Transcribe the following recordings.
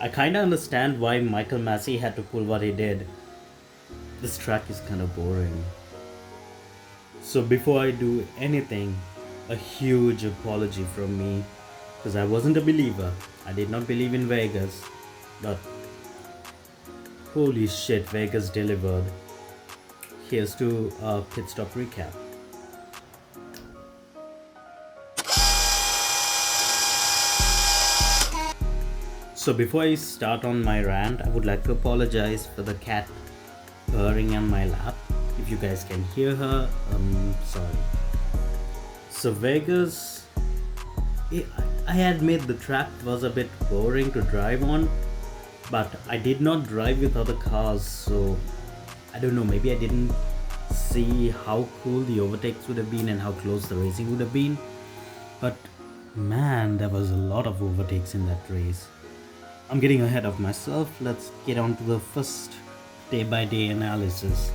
I kinda understand why Michael Massey had to pull what he did. This track is kinda boring. So before I do anything, a huge apology from me because I wasn't a believer. I did not believe in Vegas, but holy shit, Vegas delivered. Here's to a pit stop recap. So before I start on my rant, I would like to apologize for the cat purring on my lap. If you guys can hear her, I'm sorry. So Vegas, I admit the track was a bit boring to drive on, but I did not drive with other cars, so I don't know, maybe I didn't see how cool the overtakes would have been and how close the racing would have been. But man, there was a lot of overtakes in that race. I'm getting ahead of myself. Let's get on to the first day by day analysis.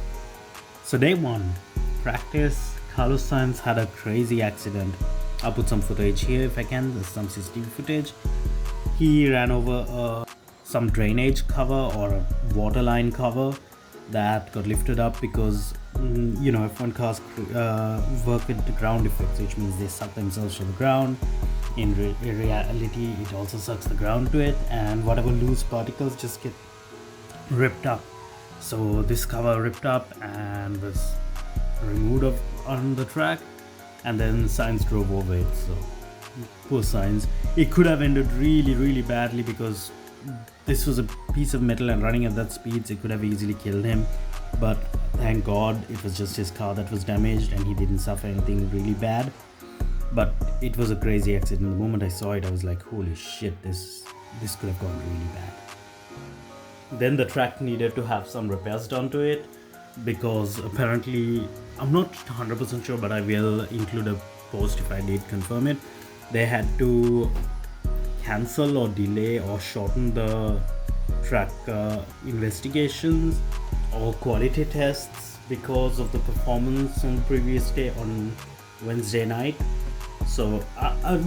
So day 1, practice. Carlos Sainz had a crazy accident. I'll put some footage here if I can. There's some CCTV footage. He ran over some drainage cover or a water line cover that got lifted up because F1 cars work with the ground effects, which means they suck themselves to the ground. In reality, it also sucks the ground to it, and whatever loose particles just get ripped up. So this cover ripped up and was removed on the track, and then Sainz drove over it. So poor Sainz. It could have ended really, really badly because this was a piece of metal, and running at that speed, it could have easily killed him. But thank God it was just his car that was damaged and he didn't suffer anything really bad. But it was a crazy accident. The moment I saw it, I was like, holy shit, this could have gone really bad. Then the track needed to have some repairs done to it because apparently, I'm not 100% sure, but I will include a post if I did confirm it. They had to cancel or delay or shorten the track investigations or quality tests because of the performance on the previous day on Wednesday night. So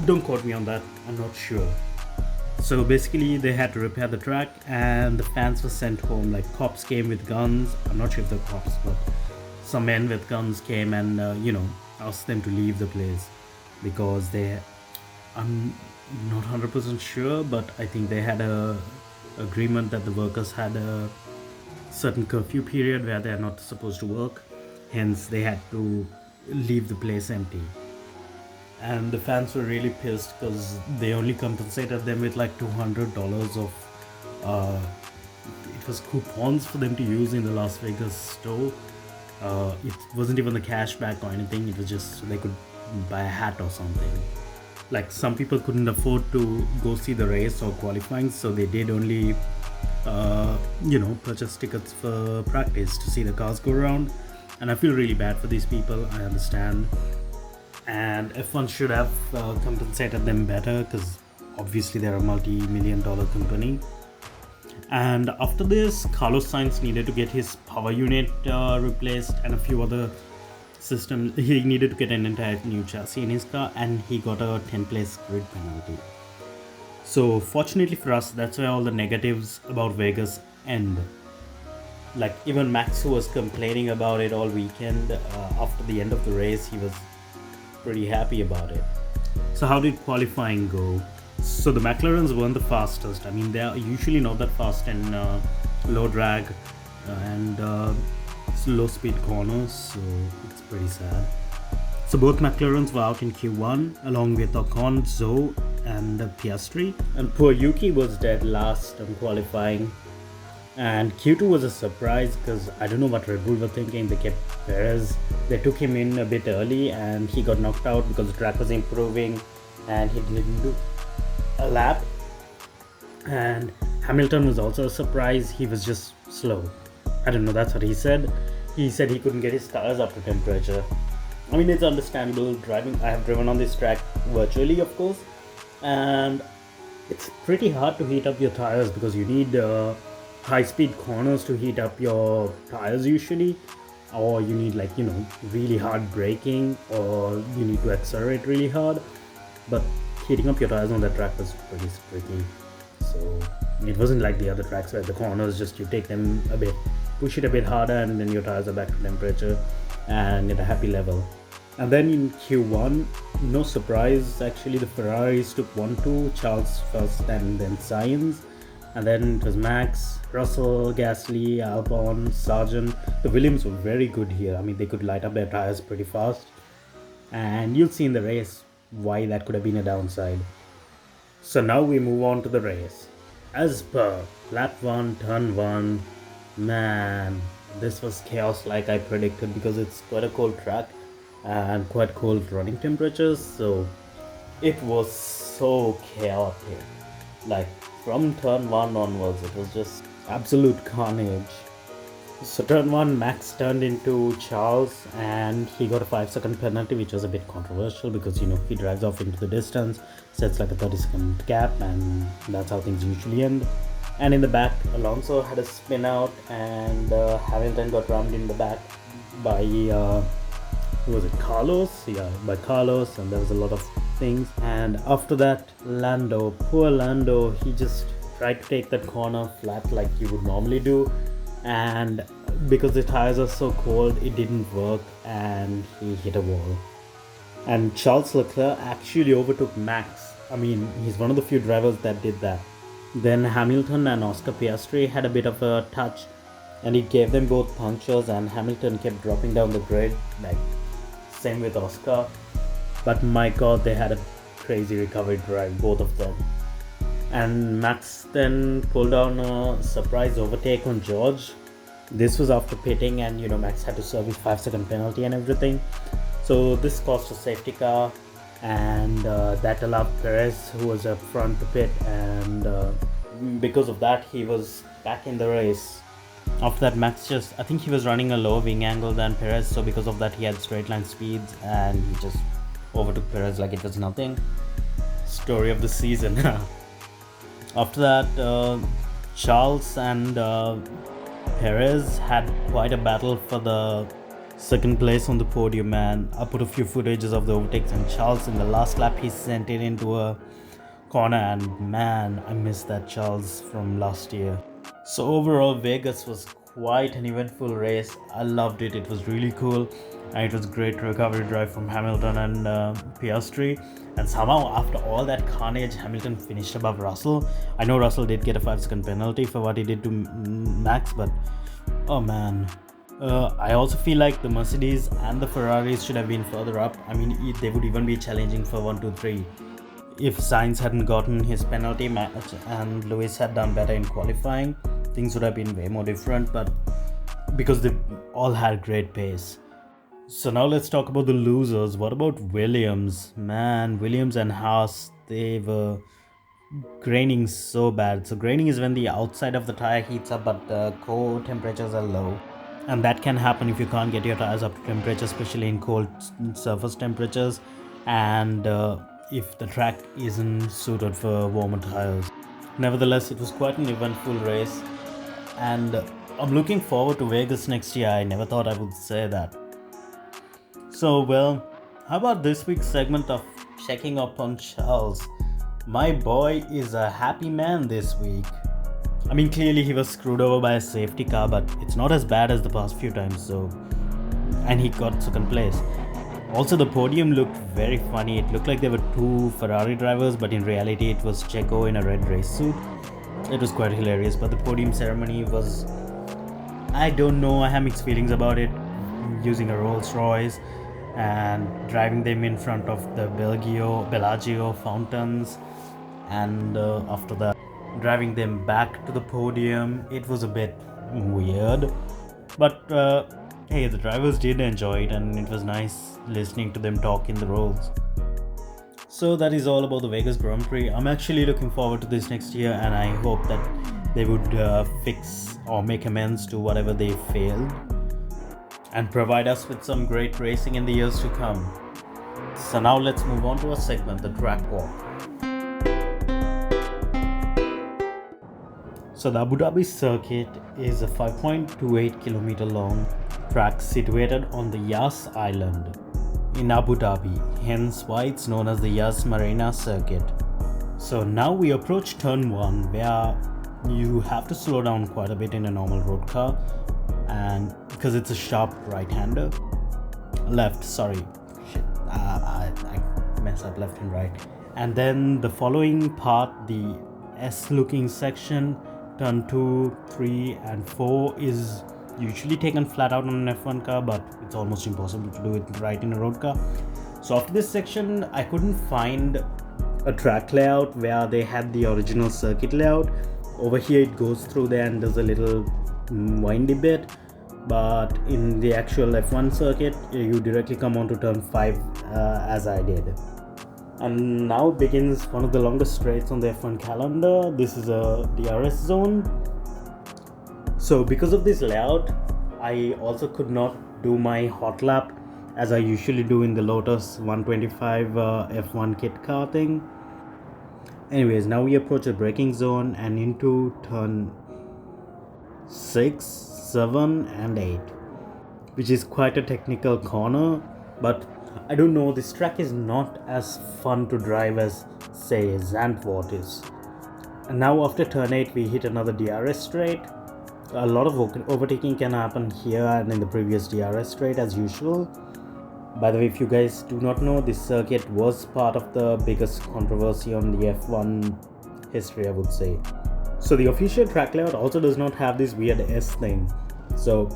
don't quote me on that, I'm not sure. So basically they had to repair the track and the fans were sent home. Like cops came with guns. I'm not sure if they're cops, but some men with guns came and asked them to leave the place because I'm not 100% sure, but I think they had a agreement that the workers had a certain curfew period where they're not supposed to work. Hence they had to leave the place empty. And the fans were really pissed because they only compensated them with like $200 of it was coupons for them to use in the Las Vegas store. It wasn't even the cash back or anything. It was just so they could buy a hat or something. Like some people couldn't afford to go see the race or qualifying, so they did only purchase tickets for practice to see the cars go around. And I feel really bad for these people. I understand. And F1 should have compensated them better because obviously they're a multi-million-dollar company. And after this, Carlos Sainz needed to get his power unit replaced and a few other systems. He needed to get an entire new chassis in his car, and he got a 10-place grid penalty. So fortunately for us, that's where all the negatives about Vegas end. Like even Max, who was complaining about it all weekend, after the end of the race, he was pretty happy about it. So how did qualifying go? So the McLarens weren't the fastest. I mean, they're usually not that fast in low drag and low speed corners, so it's pretty sad. So both McLarens were out in Q1 along with Ocon, Zhou and Piastri, and poor Yuki was dead last in qualifying. And Q2 was a surprise because I don't know what Red Bull were thinking. They kept Perez. They took him in a bit early and he got knocked out because the track was improving and he didn't do a lap. And Hamilton was also a surprise. He was just slow. I don't know, that's what he said. He said he couldn't get his tires up to temperature. I mean, it's understandable driving. I have driven on this track virtually, of course. And it's pretty hard to heat up your tires because you need high-speed corners to heat up your tires usually, or you need really hard braking, or you need to accelerate really hard. But heating up your tires on that track was pretty tricky. So It wasn't like the other tracks where the corners just you take them a bit, push it a bit harder, and then your tires are back to temperature and at a happy level. And then in Q1, no surprise, actually the Ferraris took 1-2, Charles first and then Sainz. And then it was Max, Russell, Gasly, Albon, Sargent. The Williams were very good here. I mean, they could light up their tires pretty fast. And you'll see in the race why that could have been a downside. So now we move on to the race. As per lap 1, turn 1, man, this was chaos like I predicted, because it's quite a cold track and quite cold running temperatures. So it was so chaotic. Like from turn 1 onwards, it was just absolute carnage. So turn 1, Max turned into Charles and he got a 5-second penalty, which was a bit controversial because he drives off into the distance, sets like a 30-second gap, and that's how things usually end. And in the back, Alonso had a spin out and Hamilton got rammed in the back by who was it, Carlos? Yeah, by Carlos, and there was a lot of things. And after that, Lando, poor Lando, he just tried to take that corner flat like you would normally do, and because the tires are so cold, it didn't work and he hit a wall. And Charles Leclerc actually overtook Max. I mean, he's one of the few drivers that did that. Then Hamilton and Oscar Piastri had a bit of a touch and it gave them both punctures, and Hamilton kept dropping down the grid, like same with Oscar. But my god, they had a crazy recovery drive, both of them. And Max then pulled down a surprise overtake on George. This was after pitting, and Max had to serve his 5-second penalty and everything. So this caused a safety car, and that allowed Perez, who was up front, to pit, and because of that he was back in the race. After that, Max I think he was running a lower wing angle than Perez, so because of that he had straight line speeds and he just overtook Perez like it was nothing. Story of the season. After that, Charles and Perez had quite a battle for the second place on the podium, man. I put a few footages of the overtakes, and Charles in the last lap he sent it into a corner, and man, I missed that Charles from last year. So overall, Vegas was quite an eventful race. I loved it. It was really cool, and it was great recovery drive from Hamilton and Piastri. And somehow after all that carnage, Hamilton finished above Russell. I know Russell did get a 5-second penalty for what he did to Max, but oh man. I also feel like the Mercedes and the Ferraris should have been further up. I mean, they would even be challenging for 1, 2, 3. If Sainz hadn't gotten his penalty match and Lewis had done better in qualifying, things would have been way more different, but because they all had great pace. So now let's talk about the losers. What about Williams? Man, Williams and Haas, they were graining so bad. So graining is when the outside of the tire heats up but the core temperatures are low. And that can happen if you can't get your tires up to temperature, especially in cold surface temperatures, and if the track isn't suited for warmer tires. Nevertheless, it was quite an eventful race, and I'm looking forward to Vegas next year. I never thought I would say that. So well, how about this week's segment of checking up on Charles? My boy is a happy man this week. I mean, clearly he was screwed over by a safety car, but it's not as bad as the past few times, and he got second place. Also, the podium looked very funny. It looked like there were 2 Ferrari drivers, but in reality it was Checo in a red race suit. It was quite hilarious, but the podium ceremony was, I don't know, I have mixed feelings about it. Using a Rolls Royce and driving them in front of the Bellagio fountains, and after that driving them back to the podium. It was a bit weird, but hey, the drivers did enjoy it, and it was nice listening to them talk in the roles. So that is all about the Vegas Grand Prix. I'm actually looking forward to this next year, and I hope that they would fix or make amends to whatever they failed and provide us with some great racing in the years to come. So now let's move on to a segment, the track walk. So the Abu Dhabi circuit is a 5.28 kilometer long track situated on the Yas Island in Abu Dhabi, hence why it's known as the Yas Marina circuit. So now we approach turn 1, where you have to slow down quite a bit in a normal road car, and because it's a sharp right-hander. Left, sorry, shit, I mess up left and right. And then the following part, the S-looking section, turn 2, 3 and 4 is usually taken flat out on an F1 car, but it's almost impossible to do it right in a road car. So after this section, I couldn't find a track layout where they had the original circuit layout. Over here it goes through there and there's a little windy bit, but in the actual F1 circuit you directly come on to turn 5 as I did. And now begins one of the longest straights on the F1 calendar. This is a DRS zone. So because of this layout, I also could not do my hot lap as I usually do in the Lotus 125 F1 kit car thing. Anyways, now we approach the braking zone and into turn 6, 7 and 8, which is quite a technical corner, but I don't know, this track is not as fun to drive as say Zandvoort is. And now after turn 8 we hit another DRS straight. A lot of overtaking can happen here and in the previous DRS straight as usual. By the way, if you guys do not know, this circuit was part of the biggest controversy on the F1 history, I would say. So the official track layout also does not have this weird S thing. So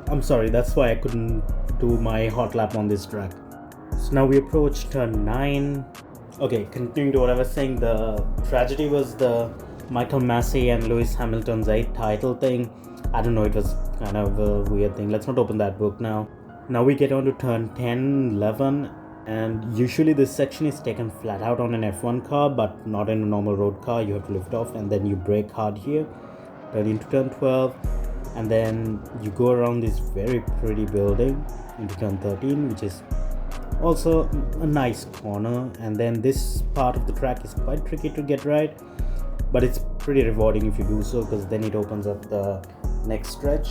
I'm sorry, that's why I couldn't do my hot lap on this track. So now we approach turn 9. Okay, continuing to what I was saying, the tragedy was the Michael Massey and Lewis Hamilton's 8 title thing. I don't know, it was kind of a weird thing. Let's not open that book now. Now we get on to turn 10, 11, and usually this section is taken flat out on an F1 car, but not in a normal road car. You have to lift off and then you brake hard here, turn into turn 12, and then you go around this very pretty building into turn 13, which is also a nice corner. And then this part of the track is quite tricky to get right, but it's pretty rewarding if you do so, because then it opens up the next stretch.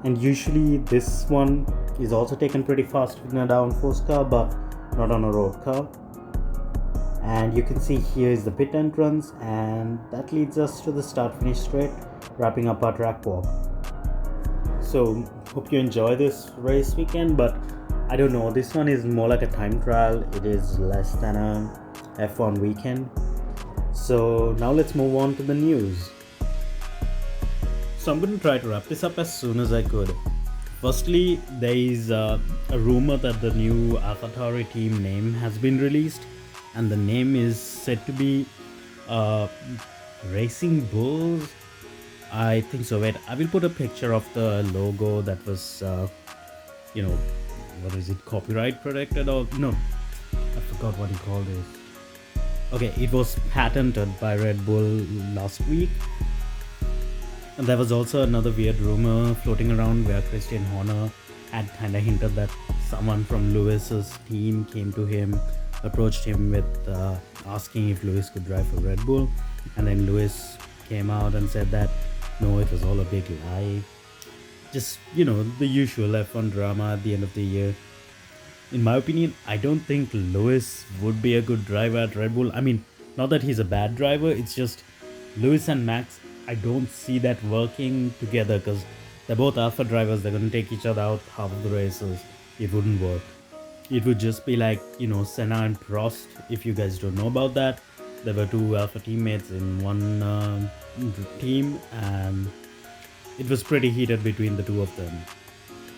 And usually this one is also taken pretty fast in a downforce car, but not on a road car. And you can see here is the pit entrance, and that leads us to the start finish straight, wrapping up our track walk. So hope you enjoy this race weekend, but I don't know, this one is more like a time trial. It is less than a F1 weekend. So now let's move on to the news. So I'm going to try to wrap this up as soon as I could. Firstly, there is a rumor that the new AlphaTauri team name has been released, and the name is said to be Racing Bulls. I think so. Wait, I will put a picture of the logo that was, what is it, copyright protected or no? I forgot what he called it. Okay, it was patented by Red Bull last week. And there was also another weird rumor floating around where Christian Horner had kind of hinted that someone from Lewis's team came to him, approached him with asking if Lewis could drive for Red Bull. And then Lewis came out and said that no, it was all a big lie. Just, the usual F1 drama at the end of the year. In my opinion, I don't think Lewis would be a good driver at Red Bull. I mean, not that he's a bad driver, it's just Lewis and Max, I don't see that working together, because they're both alpha drivers. They're going to take each other out half of the races. It wouldn't work. It would just be like, Senna and Prost. If you guys don't know about that, there were 2 alpha teammates in one team, and it was pretty heated between the 2 of them.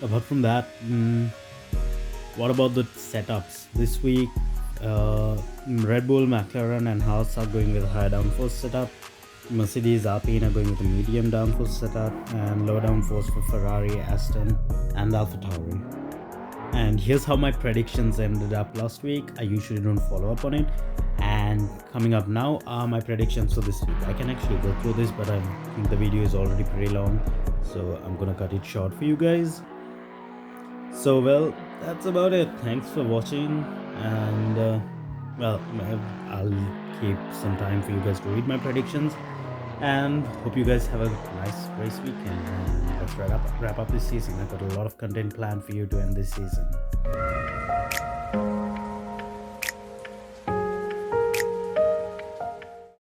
Apart from that, what about the setups? This week, Red Bull, McLaren and Haas are going with a high downforce setup. Mercedes, Alpine are going with a medium downforce setup, and low downforce for Ferrari, Aston and AlphaTauri. And here's how my predictions ended up last week. I usually don't follow up on it. And coming up now are my predictions for this week. I can actually go through this, but I think the video is already pretty long, so I'm gonna cut it short for you guys. So well, that's about it. Thanks for watching, and I'll keep some time for you guys to read my predictions, and hope you guys have a nice race weekend, and let's wrap up this season. I've got a lot of content planned for you to end this season.